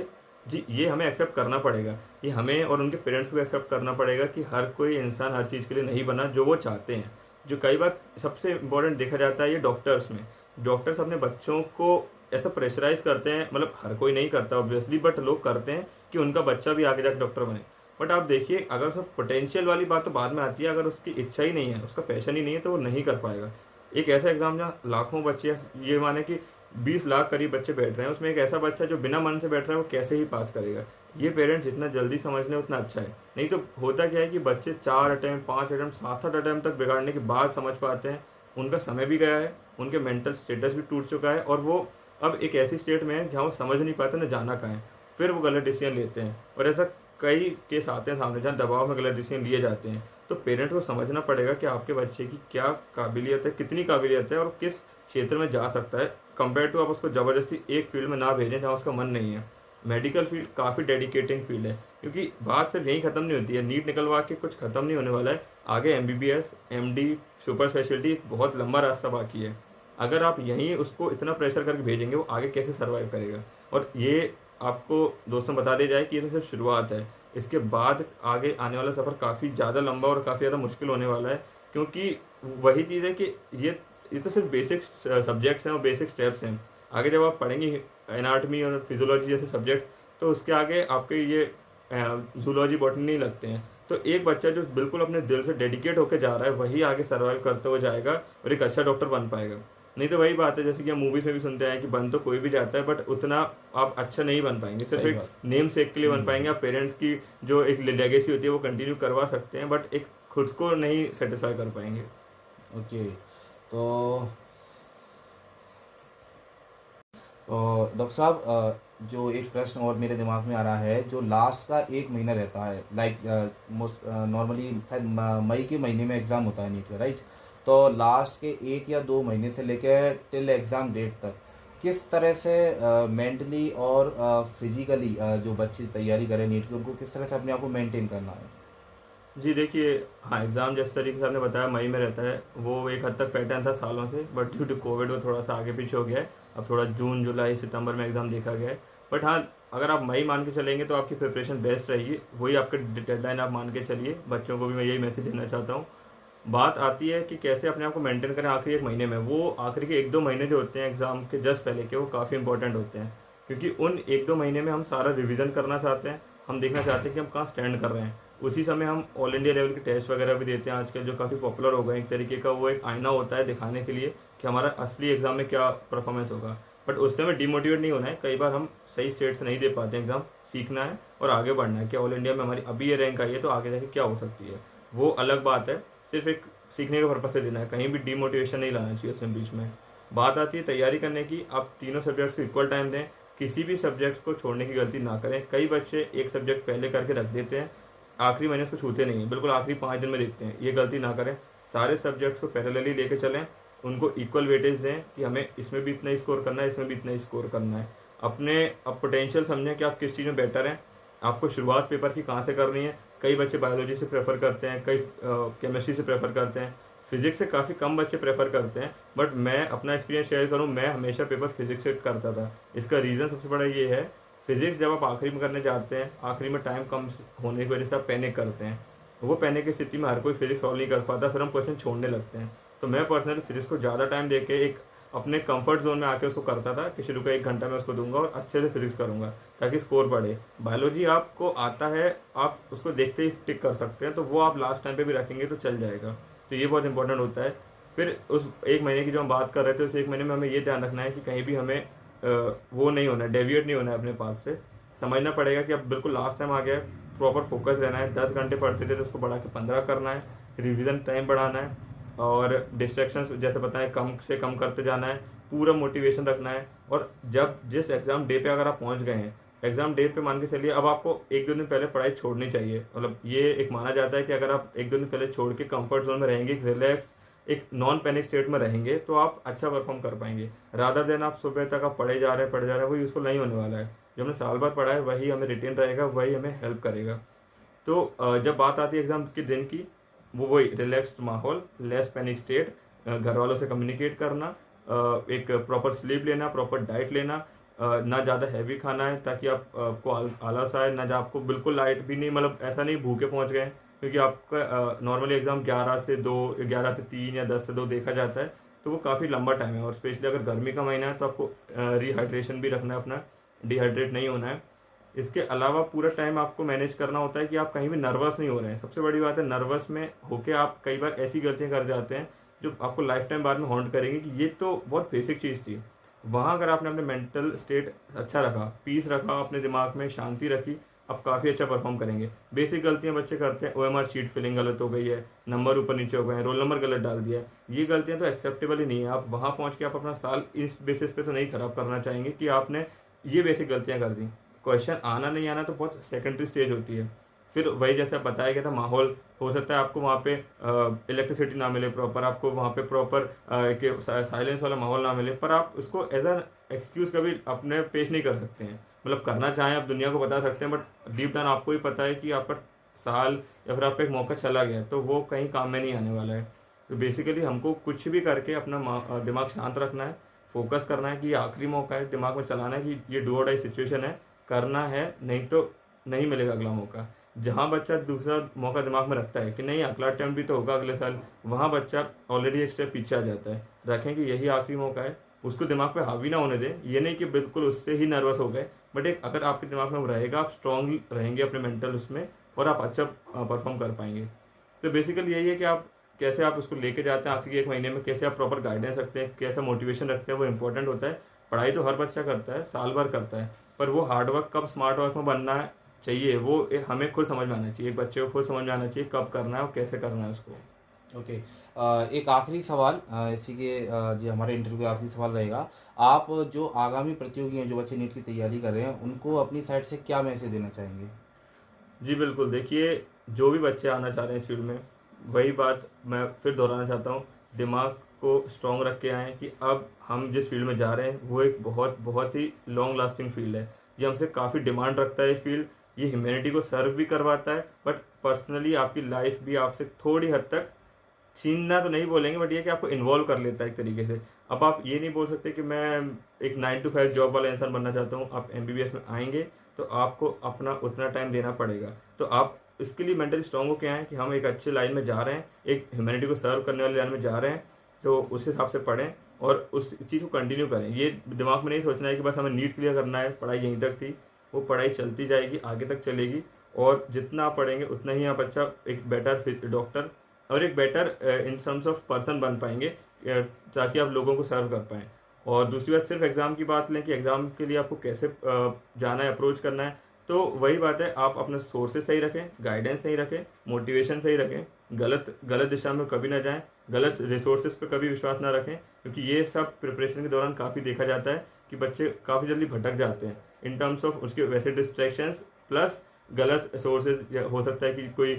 जी, ये हमें एक्सेप्ट करना पड़ेगा। ये हमें और उनके पेरेंट्स को भी एक्सेप्ट करना पड़ेगा कि हर कोई इंसान हर चीज़ के लिए नहीं बना जो वो चाहते हैं। जो कई बार सबसे इम्पोर्टेंट देखा जाता है ये डॉक्टर्स में। डॉक्टर्स अपने बच्चों को ऐसा प्रेशराइज़ करते हैं, मतलब हर कोई नहीं करता ऑब्वियसली, बट लोग करते हैं कि उनका बच्चा भी आगे जाके डॉक्टर बने। बट आप देखिए, अगर उसका पोटेंशियल वाली बात तो बाद में आती है, अगर उसकी इच्छा ही नहीं है, उसका पैशन ही नहीं है, तो वो नहीं कर पाएगा। एक ऐसा एग्ज़ाम जहाँ लाखों बच्चे, ये माने कि 20 लाख करीब बच्चे बैठ रहे हैं, उसमें एक ऐसा बच्चा जो बिना मन से बैठ रहा है, वो कैसे ही पास करेगा? ये पेरेंट्स जितना जल्दी समझ लें उतना अच्छा है। नहीं तो होता क्या है कि बच्चे 4 अटेम्प्ट, 5 अटेम्प्ट, 7-8 अटेम्प्ट तक बिगाड़ने के बाद समझ पाते हैं। उनका समय भी गया है, उनके मेंटल स्टेटस भी टूट चुका है और वो अब एक ऐसी स्टेट में है जहाँ वो समझ नहीं पाते ना जाना कहाँ है। फिर वो गलत डिसीजन लेते हैं और ऐसा कई केस आते हैं सामने जहाँ दबाव में गलत डिसीजन लिए जाते हैं। तो पेरेंट को समझना पड़ेगा कि आपके बच्चे की क्या काबिलियत है, कितनी काबिलियत है और किस क्षेत्र में जा सकता है, कंपेयर टू आप उसको ज़बरदस्ती एक फील्ड में ना भेजें जहाँ उसका मन नहीं है। मेडिकल फील्ड काफ़ी डेडिकेटिंग फील्ड है, क्योंकि बात सिर्फ यहीं ख़त्म नहीं होती है। नीट निकलवा के कुछ ख़त्म नहीं होने वाला है। आगे एमबीबीएस, एमडी, सुपर स्पेशलिटी, एक बहुत लंबा रास्ता बाकी है। अगर आप यहीं उसको इतना प्रेशर करके भेजेंगे, वो आगे कैसे सर्वाइव करेगा? और ये आपको दोस्तों बता दिया जाए कि ये तो सिर्फ शुरुआत है। इसके बाद आगे आने वाला सफ़र काफ़ी ज़्यादा लंबा और काफ़ी ज़्यादा मुश्किल होने वाला है, क्योंकि वही चीज़ है कि ये तो सिर्फ बेसिक सब्जेक्ट्स हैं और बेसिक स्टेप्स हैं। आगे जब आप पढ़ेंगे एनाटमी और फिजियोलॉजी जैसे सब्जेक्ट्स, तो उसके आगे आपके ये जूलॉजी, बॉटनी नहीं लगते हैं। तो एक बच्चा जो बिल्कुल अपने दिल से डेडिकेट होकर जा रहा है, वही आगे सर्वाइव करते हुए जाएगा और एक अच्छा डॉक्टर बन पाएगा। नहीं तो वही बात है, जैसे कि हम मूवीज़ में भी सुनते हैं कि बन तो कोई भी जाता है, बट उतना आप अच्छा नहीं बन पाएंगे। सिर्फ
सही
एक
बात।
नेम सेक के लिए बन पाएंगे। आप पेरेंट्स की जो एक लेगेसी होती है वो कंटिन्यू करवा सकते हैं, बट एक खुद को नहीं सेटिस्फाई कर पाएंगे।
ओके। तो डॉक्टर साहब, जो एक प्रश्न और मेरे दिमाग में आ रहा है, जो लास्ट का 1 महीना रहता है, लाइक मोस्ट नॉर्मली शायद मई के महीने में एग्ज़ाम होता है नीट का, राइट? तो लास्ट के 1 या 2 महीने से लेकर टिल एग्ज़ाम डेट तक किस तरह से मेंटली और फिजिकली जो बच्चे तैयारी करें नीट की, उनको किस तरह से अपने आप को मेंटेन करना है?
जी देखिए, हाँ, एग्ज़ाम जिस तरीके से आपने बताया मई में रहता है, वो एक हद तक पैटर्न था सालों से, बट ड्यू टू कोविड वो थोड़ा-सा आगे पीछे हो गया है। अब थोड़ा जून, जुलाई, सितंबर में एग्ज़ाम देखा गया है। बट हाँ, अगर आप मई मान के चलेंगे तो आपकी प्रिपरेशन बेस्ट रहेगी। वही आपका डेडलाइन आप मान के चलिए। बच्चों को भी मैं यही मैसेज देना चाहता हूँ। बात आती है कि कैसे अपने आप को मेंटेन करें आखिरी एक महीने में। वो आखिरी के 1-2 महीने जो होते हैं एग्ज़ाम के जस्ट पहले के, वो काफ़ी इंपॉर्टेंट होते हैं। क्योंकि उन 1-2 महीने में हम सारा रिवीजन करना चाहते हैं। हम देखना चाहते हैं कि हम कहाँ स्टैंड कर रहे हैं। उसी समय हम ऑल इंडिया लेवल के टेस्ट वगैरह भी देते हैं आजकल, जो काफ़ी पॉपुलर हो गए हैं। एक तरीके का वो एक आईना होता है दिखाने के लिए कि हमारा असली एग्ज़ाम में क्या परफॉर्मेंस होगा। बट उस समय डिमोटिवेट नहीं होना है। कई बार हम सही स्टेट से नहीं दे पाते हैं एग्ज़ाम। सीखना है और आगे बढ़ना है कि ऑल इंडिया में हमारी अभी ये रैंक आई है तो आगे जाके क्या हो सकती है। वो अलग बात है। सिर्फ एक सीखने के पर्पज से देना है, कहीं भी डिमोटिवेशन नहीं लाना चाहिए उसमें बीच में। बात आती है तैयारी करने की। आप तीनों सब्जेक्ट्स को इक्वल टाइम दें। किसी भी सब्जेक्ट को छोड़ने की गलती ना करें। कई बच्चे एक सब्जेक्ट पहले करके रख देते हैं, आखिरी महीने उसको छूते नहीं हैं, बिल्कुल आखिरी 5 दिन में देखते हैं। ये गलती ना करें। सारे सब्जेक्ट्स को पैरेलली लेके चलें, उनको इक्वल वेटेज दें कि हमें इसमें भी इतना स्कोर करना है, इसमें भी इतना स्कोर करना है। अपने अब पोटेंशियल समझें कि आप किस चीज़ में बेटर हैं। आपको शुरुआत पेपर की कहाँ से करनी है। कई बच्चे बायोलॉजी से प्रेफर करते हैं, कई केमिस्ट्री से प्रेफर करते हैं, फिजिक्स से काफ़ी कम बच्चे प्रेफर करते हैं। बट मैं अपना एक्सपीरियंस शेयर करूँ, मैं हमेशा पेपर फिजिक्स से करता था। इसका रीज़न सबसे बड़ा ये है, फिजिक्स जब आप आखिरी में करने जाते हैं, आखिरी में टाइम कम होने की वजह से आप पैनिक करते हैं। वो पैनिक की स्थिति में हर कोई फिजिक्स सॉल्व नहीं कर पाता, फिर हम क्वेश्चन छोड़ने लगते हैं। तो मैं पर्सनली फिजिक्स को ज़्यादा टाइम देके एक अपने कंफर्ट जोन में आके उसको करता था कि शुरू का 1 घंटा मैं उसको दूंगा और अच्छे से फिजिक्स करूंगा ताकि स्कोर बढ़े। बायोलॉजी आपको आता है, आप उसको देखते ही टिक कर सकते हैं, तो वो आप लास्ट टाइम पे भी रखेंगे तो चल जाएगा। तो ये बहुत इंपॉर्टेंट होता है। फिर उस 1 महीने की जो हम बात कर रहे थे, उस 1 महीने में हमें ये ध्यान रखना है कि कहीं भी हमें वो नहीं होना है, डेविएट नहीं होना है अपने पास से। समझना पड़ेगा कि अब बिल्कुल लास्ट टाइम आ गया है, प्रॉपर फोकस रहना है। 10 घंटे पढ़ते थे तो उसको बढ़ा के 15 करना है, रिविज़न टाइम बढ़ाना है और डिस्ट्रैक्शंस जैसे बताएं कम से कम करते जाना है। पूरा मोटिवेशन रखना है। और जब जिस एग्ज़ाम डे पे अगर आप पहुंच गए हैं, एग्ज़ाम डे पे मान के चलिए अब आपको 1-2 दिन पहले पढ़ाई छोड़नी चाहिए। मतलब ये एक माना जाता है कि अगर आप 1-2 दिन पहले छोड़ के कंफर्ट जोन में रहेंगे, रिलैक्स एक नॉन पैनिक स्टेट में रहेंगे, तो आप अच्छा परफॉर्म कर पाएंगे। रादर देन आप सुबह तक आप पढ़े जा रहे हैं, वो यूज़फुल नहीं होने वाला है। जो हमने साल भर पढ़ा है वही हमें रिटेन रहेगा, वही हमें हेल्प करेगा। तो जब बात आती है एग्ज़ाम के दिन की, वो वही रिलैक्स्ड माहौल, लेस पैनिक स्टेट, घर वालों से कम्युनिकेट करना, एक प्रॉपर स्लीप लेना, प्रॉपर डाइट लेना, ना ज़्यादा हैवी खाना है ताकि आपको आलस आए, ना आपको बिल्कुल लाइट भी नहीं, मतलब ऐसा नहीं भूखे पहुंच गए। क्योंकि आपका नॉर्मली एग्ज़ाम 11 से 2, 11 से 3 या 10 से 2 देखा जाता है, तो वो काफ़ी लंबा टाइम है। और स्पेशली अगर गर्मी का महीना है तो आपको रिहाइड्रेशन भी रखना है अपना, डिहाइड्रेट नहीं होना है। इसके अलावा पूरा टाइम आपको मैनेज करना होता है कि आप कहीं भी नर्वस नहीं हो रहे हैं। सबसे बड़ी बात है, नर्वस में होके आप कई बार ऐसी गलतियां कर जाते हैं जो आपको लाइफ टाइम बाद में हॉन्ट करेंगे कि ये तो बहुत बेसिक चीज़ थी। वहाँ अगर आपने अपने मेंटल स्टेट अच्छा रखा, पीस रखा, अपने दिमाग में शांति रखी, आप काफ़ी अच्छा परफॉर्म करेंगे। बेसिक गलतियां बच्चे करते हैं, ओएमआर शीट फिलिंग गलत हो गई है, नंबर ऊपर नीचे हो गए हैं, रोल नंबर गलत डाल दिया है, ये गलतियां तो एक्सेप्टेबल ही नहीं है। आप वहाँ पहुँच के आप अपना साल इस बेसिस पे तो नहीं खराब करना चाहेंगे कि आपने ये बेसिक गलतियां कर दी। क्वेश्चन आना नहीं आना तो बहुत सेकेंडरी स्टेज होती है। फिर वही जैसे बताया गया था, माहौल हो सकता है आपको वहाँ पे इलेक्ट्रिसिटी ना मिले प्रॉपर, आपको वहाँ पे प्रॉपर साइलेंस वाला माहौल ना मिले, पर आप उसको एज अ एक्सक्यूज़ कभी अपने पेश नहीं कर सकते हैं। मतलब करना चाहें आप दुनिया को बता सकते हैं, बट डीप डाउन आपको ही पता है कि आपका साल या फिर आपका एक मौका चला गया तो वो कहीं काम में नहीं आने वाला है। तो बेसिकली हमको कुछ भी करके अपना दिमाग शांत रखना है, फोकस करना है कि ये आखिरी मौका है, दिमाग में चलाना है कि ये डू और डाई सिचुएशन है, करना है, नहीं तो नहीं मिलेगा अगला मौका। जहाँ बच्चा दूसरा मौका दिमाग में रखता है कि नहीं अगला अटेम्प्ट भी तो होगा अगले साल, वहाँ बच्चा ऑलरेडी एक स्टेप पीछे आ जाता है। रखें कि यही आखिरी मौका है, उसको दिमाग पे हावी ना होने दें। ये नहीं कि बिल्कुल उससे ही नर्वस हो गए, बट एक अगर आपके दिमाग में वो रहेगा, आप स्ट्रांग रहेंगे अपने मेंटल उसमें और आप अच्छा परफॉर्म कर पाएंगे। तो बेसिकली यही है कि आप कैसे आप उसको लेके जाते हैं आखिरी 1 महीने में, कैसे आप प्रॉपर गाइडेंस रखते हैं, कैसा मोटिवेशन रखते हैं, वो इंपॉर्टेंट होता है। पढ़ाई तो हर बच्चा करता है, साल भर करता है, पर वो हार्डवर्क कब स्मार्ट वर्क में बनना है चाहिए, वो हमें खुद समझ में आना चाहिए। एक बच्चे को खुद समझ में आना चाहिए कब करना है और कैसे करना है उसको।
ओके। एक आखिरी सवाल, इसी के जो हमारे इंटरव्यू का आखिरी सवाल रहेगा। आप जो आगामी प्रतियोगी हैं, जो बच्चे नीट की तैयारी कर रहे हैं, उनको अपनी साइड से क्या मैसेज देना चाहेंगे?
जी बिल्कुल, देखिए जो भी बच्चे आना चाह रहे हैं इस फील्ड में, वही बात मैं फिर दोहराना चाहता हूँ, दिमाग को स्ट्रॉन्ग रख के आएँ कि अब हम जिस फील्ड में जा रहे हैं वो एक बहुत बहुत ही लॉन्ग लास्टिंग फील्ड है। ये हमसे काफ़ी डिमांड रखता है ये फील्ड, ये ह्यूमैनिटी को सर्व भी करवाता है, बट पर्सनली आपकी लाइफ भी आपसे थोड़ी हद तक छीनना तो नहीं बोलेंगे, बट ये कि आपको इन्वॉल्व कर लेता है एक तरीके से। अब आप ये नहीं बोल सकते कि मैं एक 9 to 5 जॉब वाला इंसान बनना चाहता हूँ। आप एमबीबीएस में आएंगे तो आपको अपना उतना टाइम देना पड़ेगा। तो आप इसके लिए मेंटली स्ट्रांग हो क्या है कि हम एक अच्छे लाइन में जा रहे हैं, एक ह्यूमैनिटी को सर्व करने वाली लाइन में जा रहे हैं, तो उस हिसाब से पढ़ें और उस चीज़ को कंटिन्यू करें। ये दिमाग में नहीं सोचना है कि बस हमें नीट क्लियर करना है, पढ़ाई यहीं तक थी। वो पढ़ाई चलती जाएगी, आगे तक चलेगी, और जितना आप पढ़ेंगे उतना ही आप अच्छा एक बेटर डॉक्टर और एक better in terms of person बन पाएंगे, ताकि आप लोगों को सर्व कर पाएँ। और दूसरी बात, सिर्फ एग्ज़ाम की बात लें कि एग्ज़ाम के लिए आपको कैसे जाना है, अप्रोच करना है, तो वही बात है, आप अपने सोर्सेज सही रखें, गाइडेंस सही रखें, मोटिवेशन सही रखें, गलत दिशा में कभी ना जाएं, गलत रिसोर्सेज पे कभी विश्वास ना रखें, क्योंकि ये सब प्रिपरेशन के दौरान काफ़ी देखा जाता है कि बच्चे काफ़ी जल्दी भटक जाते हैं इन टर्म्स ऑफ उसके वैसे डिस्ट्रैक्शंस प्लस गलत सोर्सेज। हो सकता है कि कोई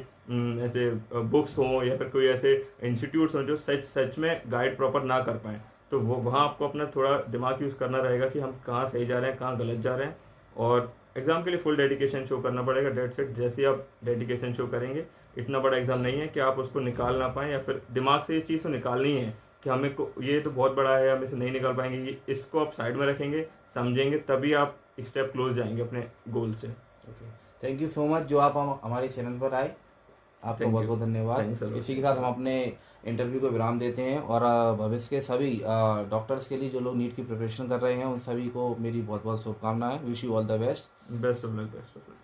ऐसे बुक्स हों या फिर कोई ऐसे इंस्टीट्यूट्स हों जो सच में गाइड प्रॉपर ना कर पाएँ, तो वो वहाँ आपको अपना थोड़ा दिमाग यूज़ करना रहेगा कि हम कहाँ सही जा रहे हैं, कहाँ गलत जा रहे हैं, और एग्ज़ाम के लिए फुल डेडिकेशन शो करना पड़ेगा। That's it. जैसे ही आप डेडिकेशन शो करेंगे, इतना बड़ा एग्ज़ाम नहीं है कि आप उसको निकाल ना पाएँ, या फिर दिमाग से ये चीज़ तो निकालनी है कि हमें को ये तो बहुत बड़ा है, हम इसे नहीं निकाल पाएंगे। इसको आप साइड में रखेंगे, समझेंगे, तभी आप एक स्टेप क्लोज जाएंगे अपने गोल से।
Okay, thank you so much जो आप हमारे चैनल पर आए, आपका
Thank
बहुत
you.
बहुत धन्यवाद।
Thanks a lot.
इसी के साथ हम अपने इंटरव्यू को विराम देते हैं, और भविष्य के सभी डॉक्टर्स के लिए जो लोग नीट की प्रिपरेशन कर रहे हैं उन सभी को मेरी बहुत बहुत शुभकामनाएं। Wish you all the best.
Best of luck.